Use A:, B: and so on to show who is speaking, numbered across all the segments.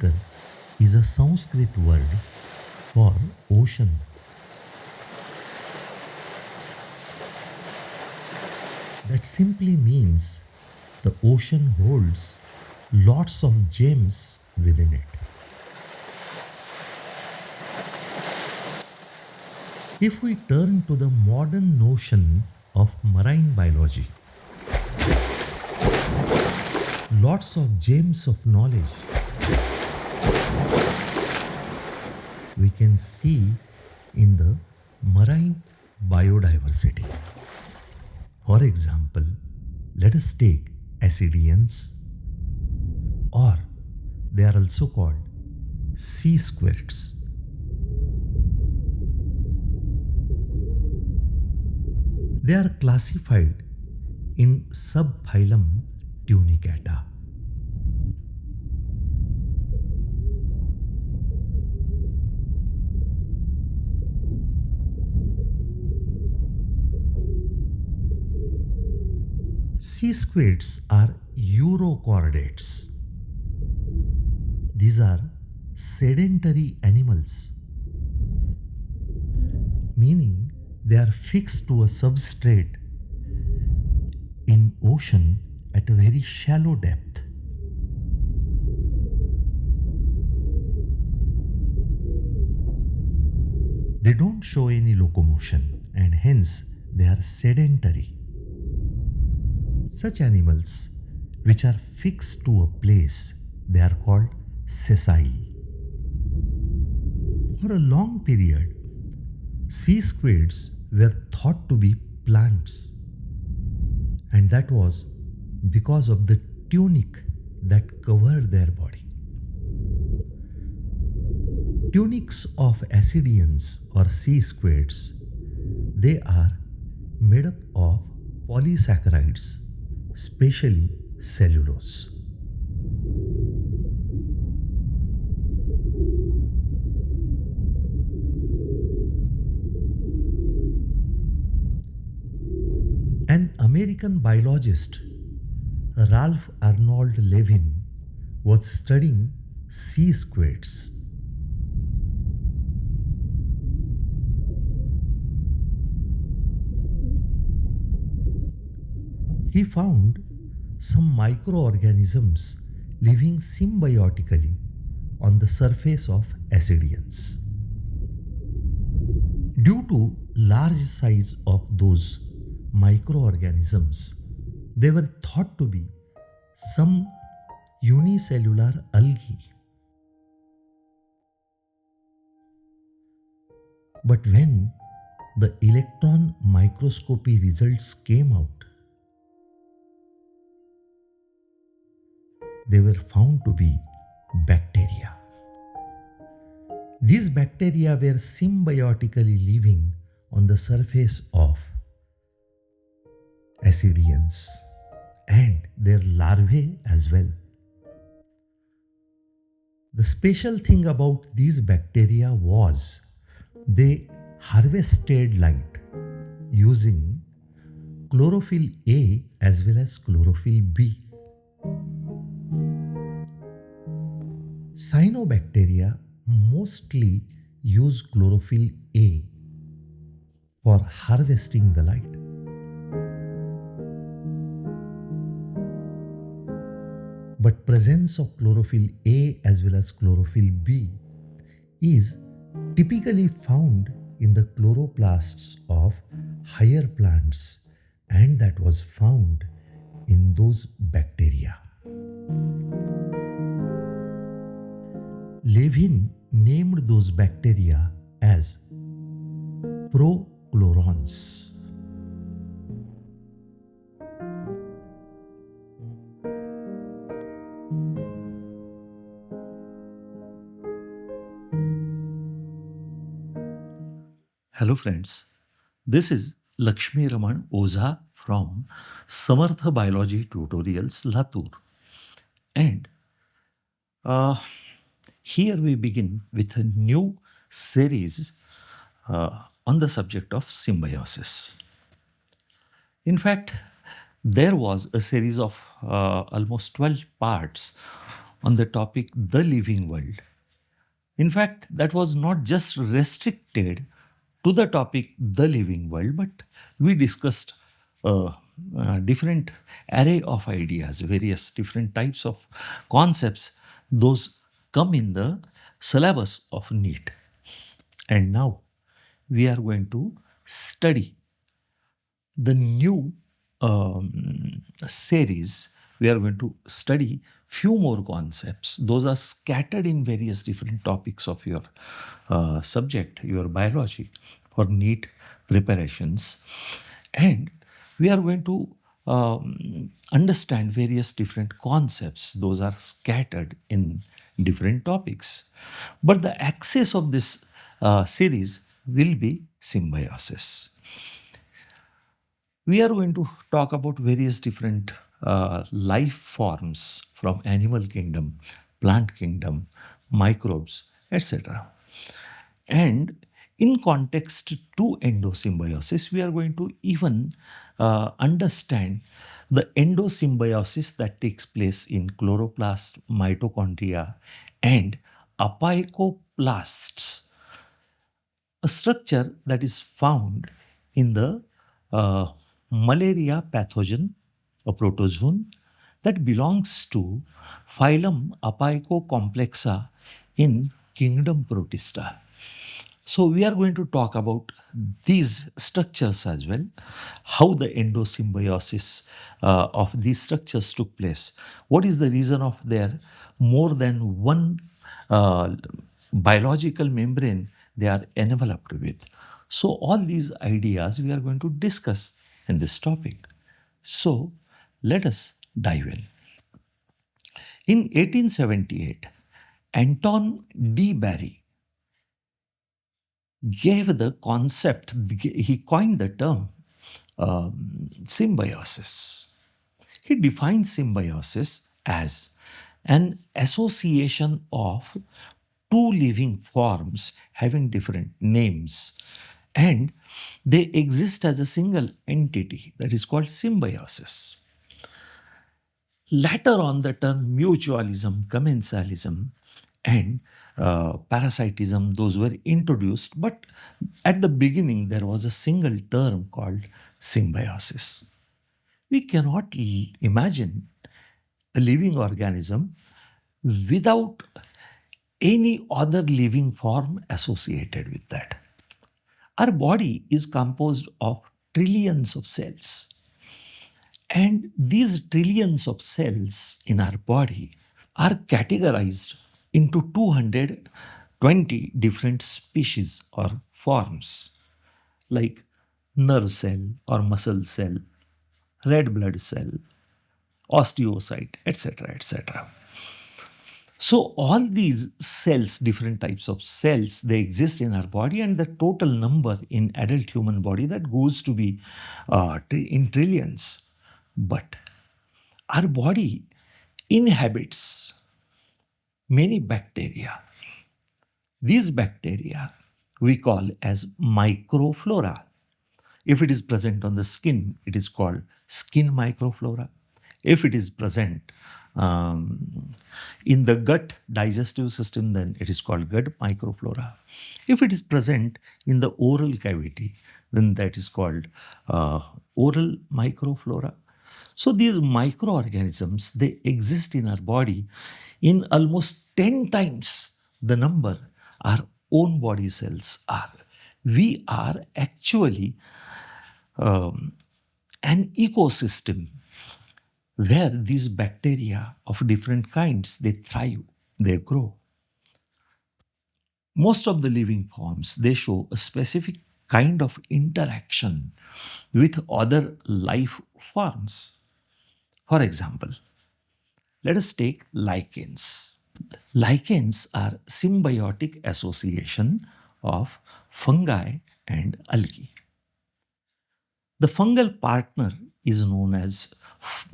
A: Sagar is a Sanskrit word for ocean. That simply means the ocean holds lots of gems within it. If we turn to the modern notion of marine biology, lots of gems of knowledge we can see in the marine biodiversity. For example, let us take ascidians, or they are also called sea squirts. They are classified in subphylum Tunicata. Sea squids are urochordates. These are sedentary animals, meaning they are fixed to a substrate in ocean at a very shallow depth. They don't show any locomotion and hence they are sedentary. Such animals which are fixed to a place, they are called sessile. For a long period, sea squids were thought to be plants, and that was because of the tunic that covered their body. Tunics of ascidians or sea squids, they are made up of polysaccharides, especially cellulose. An American biologist, Ralph Arnold Levin, was studying sea squids. He found some microorganisms living symbiotically on the surface of ascidians. Due to large size of those microorganisms, they were thought to be some unicellular algae. But when the electron microscopy results came out, they were found to be bacteria. These bacteria were symbiotically living on the surface of ascidians and their larvae as well. The special thing about these bacteria was they harvested light using chlorophyll A as well as chlorophyll B. Cyanobacteria mostly use chlorophyll A for harvesting the light. But presence of chlorophyll A as well as chlorophyll B is typically found in the chloroplasts of higher plants, and that was found in those bacteria. Levin named those bacteria as prochlorons. Hello friends, this is Lakshmi Raman Oza from Samarth Biology Tutorials Latur, and here we begin with a new series on the subject of symbiosis. In fact, there was a series of almost 12 parts on the topic the living world. In fact, that was not just restricted to the topic the living world, but we discussed different array of ideas, various different types of concepts. Those come in the syllabus of NEET. And now we are going to study the new series. We are going to study few more concepts. Those are scattered in various different topics of your subject, your biology, for NEET preparations. And we are going to understand various different concepts. Those are scattered in different topics. But the axis of this series will be symbiosis. We are going to talk about various different life forms from animal kingdom, plant kingdom, microbes, etc. And in context to endosymbiosis, we are going to even understand the endosymbiosis that takes place in chloroplast, mitochondria, and apicoplasts, a structure that is found in the uh, malaria pathogen, a protozoon that belongs to phylum Apicocomplexa in kingdom Protista. So we are going to talk about these structures as well, how the endosymbiosis of these structures took place. What is the reason of their more than one uh, biological membrane they are enveloped with? So all these ideas we are going to discuss in this topic. So let us dive in. In 1878, Anton de Barry gave the concept, he coined the term symbiosis. He defines symbiosis as an association of two living forms having different names, and they exist as a single entity, that is called symbiosis. Later on, the term mutualism, commensalism, and parasitism, those were introduced, but at the beginning there was a single term called symbiosis. We cannot imagine a living organism without any other living form associated with that. Our body is composed of trillions of cells, and these trillions of cells in our body are categorized into 220 different species or forms, like nerve cell or muscle cell, red blood cell, osteocyte, etc., etc. So all these cells, different types of cells, they exist in our body, and the total number in adult human body that goes to be in trillions. But our body inhabits many bacteria. These bacteria we call as microflora. If it is present on the skin, it is called skin microflora. If it is present in the gut digestive system, then it is called gut microflora. If it is present in the oral cavity, then that is called oral microflora. So these microorganisms, they exist in our body in almost 10 times the number our own body cells are. We are actually um, an ecosystem where these bacteria of different kinds, they thrive, they grow. Most of the living forms, they show a specific kind of interaction with other life forms. For example, let us take lichens. Lichens are symbiotic association of fungi and algae. The fungal partner is known as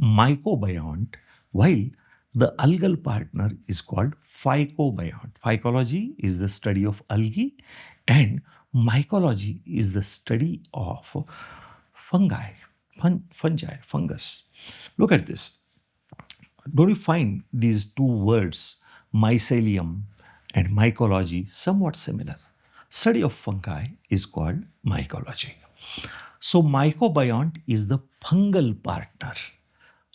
A: mycobiont, while the algal partner is called phycobiont. Phycology is the study of algae, and mycology is the study of fungi, fungus. Look at this.
B: Don't you find these two words, mycelium and mycology, somewhat similar? Study of fungi is called mycology. So, mycobiont is the fungal partner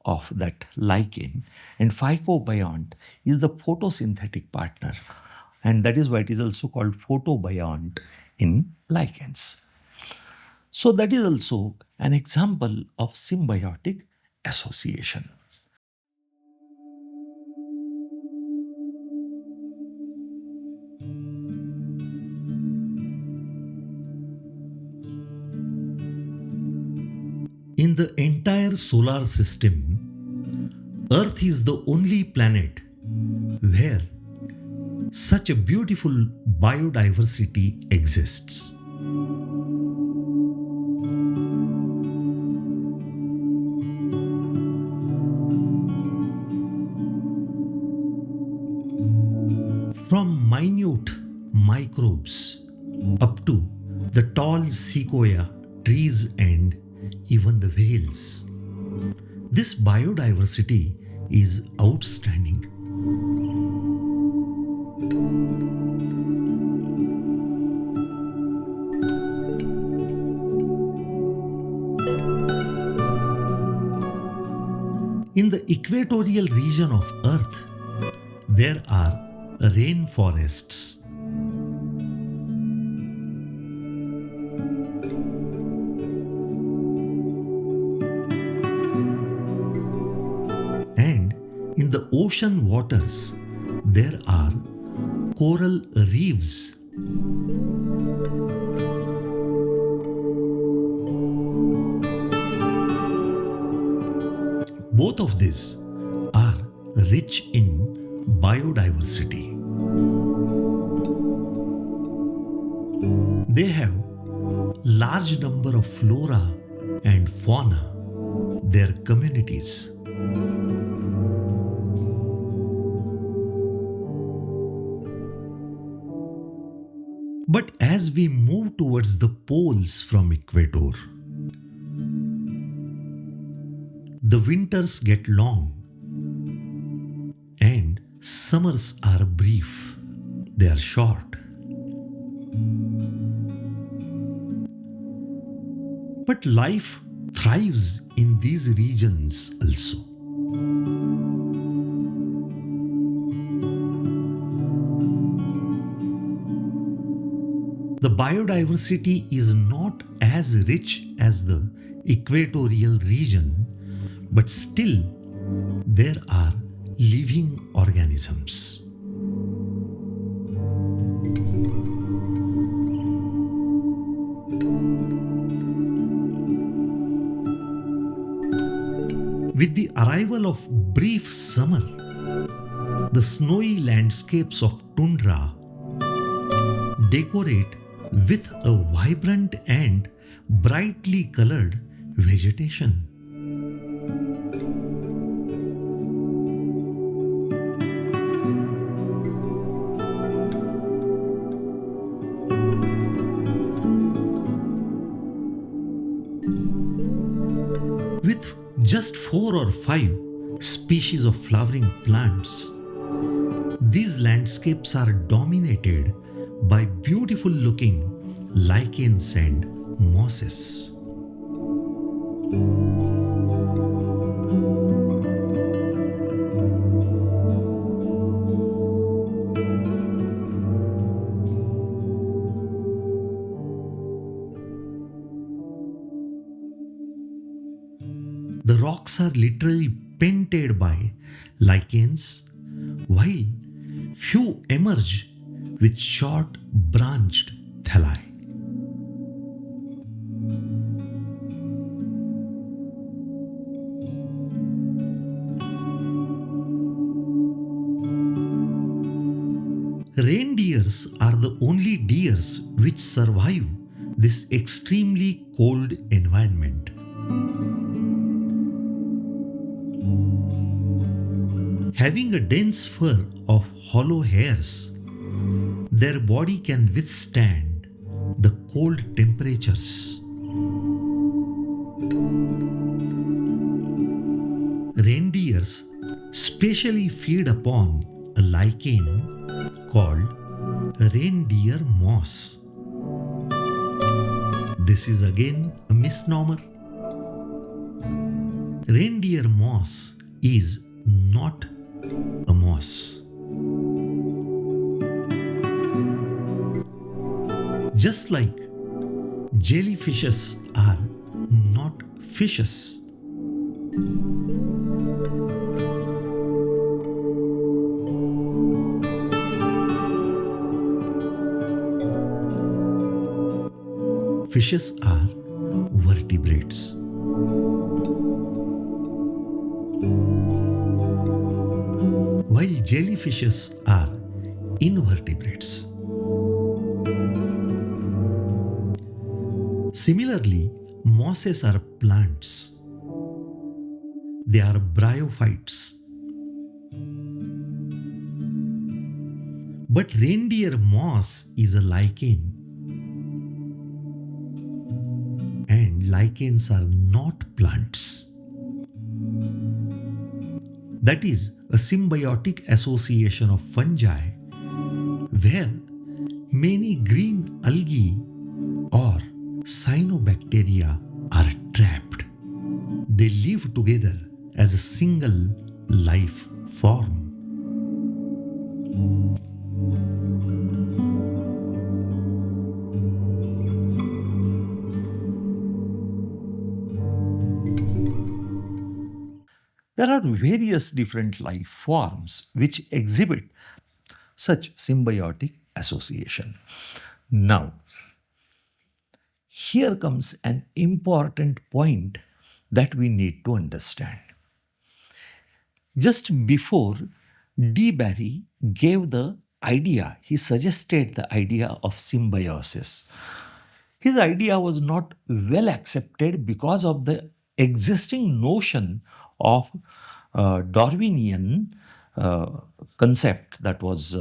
B: of that lichen, and phycobiont is the photosynthetic partner, and that is why it is also called photobiont in lichens. So, that is also an example of symbiotic association.
A: In the entire solar system, Earth is the only planet where such a beautiful biodiversity exists. From minute microbes up to the tall sequoia trees and even the whales. This biodiversity is outstanding. In the equatorial region of Earth, there are rainforests. And in the ocean waters, there are coral reefs. Both of these are rich in biodiversity. They have large number of flora and fauna, their communities. But as we move towards the poles from equator, the winters get long and summers are brief. They are short. But life thrives in these regions also. The biodiversity is not as rich as the equatorial region, but still there are living organisms. With the arrival of brief summer, the snowy landscapes of tundra decorate with a vibrant and brightly colored vegetation. With just 4 or 5 species of flowering plants, these landscapes are dominated by beautiful looking lichens and mosses. The rocks are literally painted by lichens, while few emerge with short branched thalli. Reindeers are the only deers which survive this extremely cold environment. Having a dense fur of hollow hairs, their body can withstand the cold temperatures. Reindeers specially feed upon a lichen called reindeer moss. This is again a misnomer. Reindeer moss is not a moss. Just like jellyfishes are not fishes. Fishes are vertebrates. While jellyfishes are invertebrates. Similarly, mosses are plants. They are bryophytes. But reindeer moss is a lichen. And lichens are not plants. That is a symbiotic association of fungi where many green algae or cyanobacteria are trapped. They live together as a single life form.
B: There are various different life forms which exhibit such symbiotic association. Now, here comes an important point that we need to understand. Just before de Barry gave the idea, he suggested the idea of symbiosis. His idea was not well accepted because of the existing notion of Darwinian concept, that was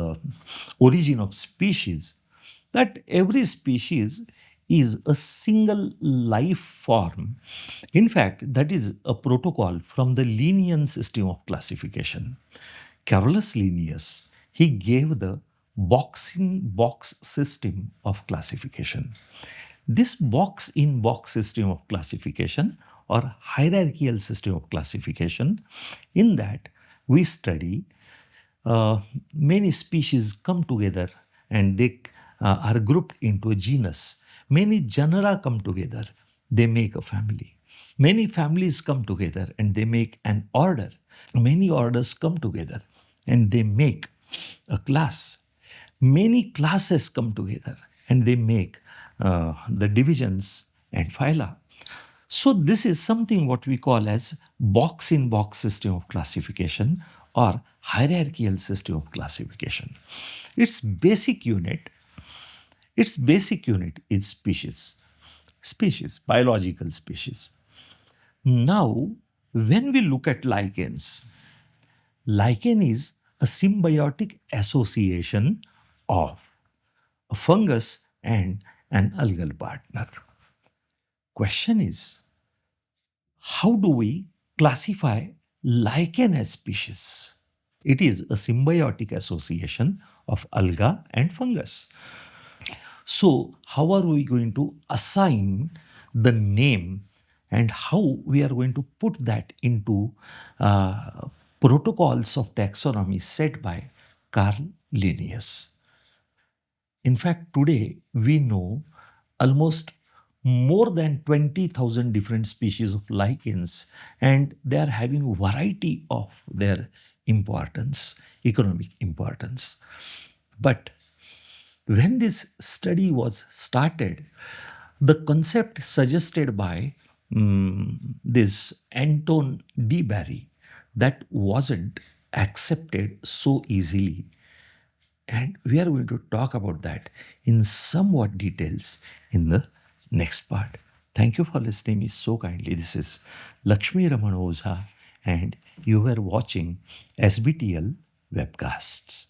B: origin of species, that every species is a single life form. In fact, that is a protocol from the Lichens system of classification. Carolus Linnaeus, he gave the box in box system of classification. This box in box system of classification or hierarchical system of classification, in that we study many species come together and they are grouped into a genus. Many genera come together, they make a family. Many families come together and they make an order. Many orders come together and they make a class. Many classes come together and they make the divisions and phyla. So this is something what we call as box in box system of classification or hierarchical system of classification. Its basic unit, its basic unit is species. Species, biological species. Now, when we look at lichens, lichen is a symbiotic association of a fungus and an algal partner. Question is, how do we classify lichen as species? It is a symbiotic association of alga and fungus. So, how are we going to assign the name and how we are going to put that into protocols of taxonomy set by Carl Linnaeus? In fact, today we know almost more than 20,000 different species of lichens, and they are having variety of their importance, economic importance. But when this study was started, the concept suggested by this Anton de Barry, that wasn't accepted so easily. And we are going to talk about that in somewhat details in the next part. Thank you for listening me so kindly. This is Lakshmi Raman Ozha, and you were watching SBTL webcasts.